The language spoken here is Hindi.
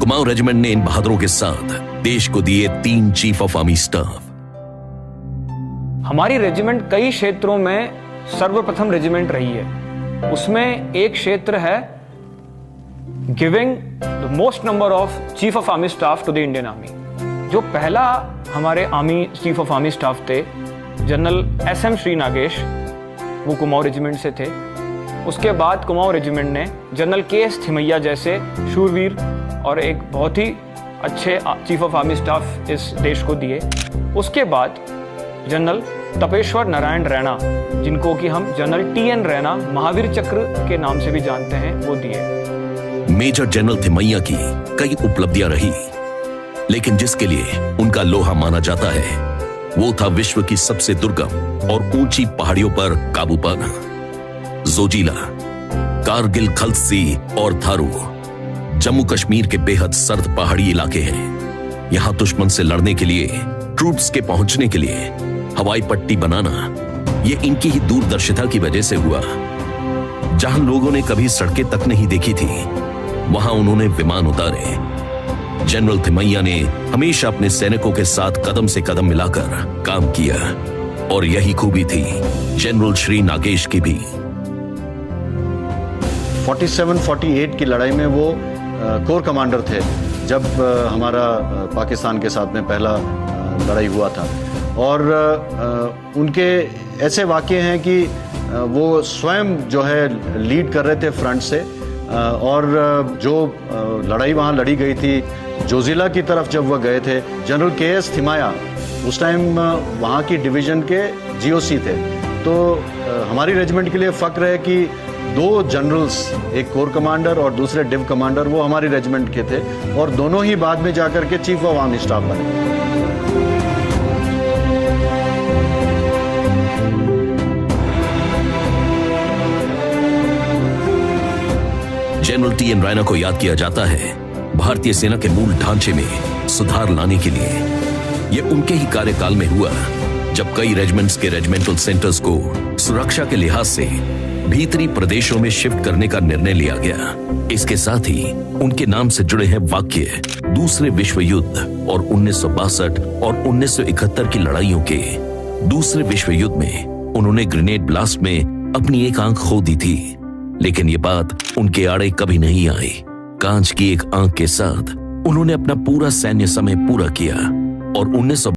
कुमाऊं रेजिमेंट ने इन बहादुरों के साथ देश को दिए 3 चीफ ऑफ आर्मी स्टाफ। हमारी रेजिमेंट कई क्षेत्रों में सर्वप्रथम रेजिमेंट रही है। उसमें एक क्षेत्र है giving the most number of chief of army staff to the Indian army. जो पहला हमारे army chief of army staff थे जनरल SM श्री नागेश, वो कुमाऊं रेजिमेंट से थे। उसके बाद कुमाऊं रेजिमेंट ने जनरल KS थिमैया जैसे शूरवीर और एक बहुत ही अच्छे चीफ ऑफ आर्मी स्टाफ इस देश को दिए। उसके बाद जनरल तपेश्वर नारायण रैना, जिनको कि हम जनरल TN रैना महावीर चक्र के नाम से भी जानते हैं, वो दिए। मेजर जनरल थिमैया की कई उपलब्धियां रही, लेकिन जिसके लिए उनका लोहा माना जाता है वो था विश्व की सबसे दुर्गम और ऊंची पहाड़ियों पर काबू पाना। जोजिला, कारगिल, खल्सी और थारू जम्मू कश्मीर के बेहद सर्द पहाड़ी इलाके हैं। यहां दुश्मन से लड़ने के लिए, ट्रूप्स के पहुंचने के लिए हवाई पट्टी बनाना, ये इनकी ही दूरदर्शिता की वजह से हुआ। जहां लोगों ने कभी सड़कें तक नहीं देखी थी, वहां उन्होंने विमान उतारे। जनरल थिमैया ने हमेशा अपने सैनिकों के साथ कदम से कदम मिलाकर काम किया, और यही खूबी थी जनरल श्री नागेश की भी। 47-48 की लड़ाई में वो कोर कमांडर थे जब हमारा पाकिस्तान के साथ में पहला लड़ाई हुआ था। और उनके ऐसे वाक़ये हैं कि वो स्वयं जो है लीड कर रहे थे फ्रंट से, और जो लड़ाई वहाँ लड़ी गई थी जोजिला की तरफ जब वह गए थे, जनरल KS थिमैया उस टाइम वहाँ की डिवीज़न के GOC थे। तो हमारी रेजिमेंट के लिए फ़ख्र है कि 2 जनरल्स, एक कोर कमांडर और दूसरे डिव कमांडर, वो हमारी रेजिमेंट के थे, और दोनों ही बाद में जाकर के चीफ ऑफ आर्मी स्टाफ बने। जनरल TN रैना को याद किया जाता है भारतीय सेना के मूल ढांचे में सुधार लाने के लिए। यह उनके ही कार्यकाल में हुआ जब कई रेजिमेंट्स के रेजिमेंटल सेंटर्स को सुरक्षा के लिहाज से भीतरी प्रदेशों में शिफ्ट करने का निर्णय लिया गया। इसके साथ ही उनके नाम से जुड़े हैं वाक्य दूसरे विश्व युद्ध और 1962 और 1971 की लड़ाइयों के। दूसरे विश्व युद्ध में उन्होंने ग्रेनेड ब्लास्ट में अपनी एक आंख खो दी थी, लेकिन ये बात उनके आड़े कभी नहीं आई। कांच की एक आंख के साथ उन्होंने अपना पूरा सैन्य समय पूरा किया और 19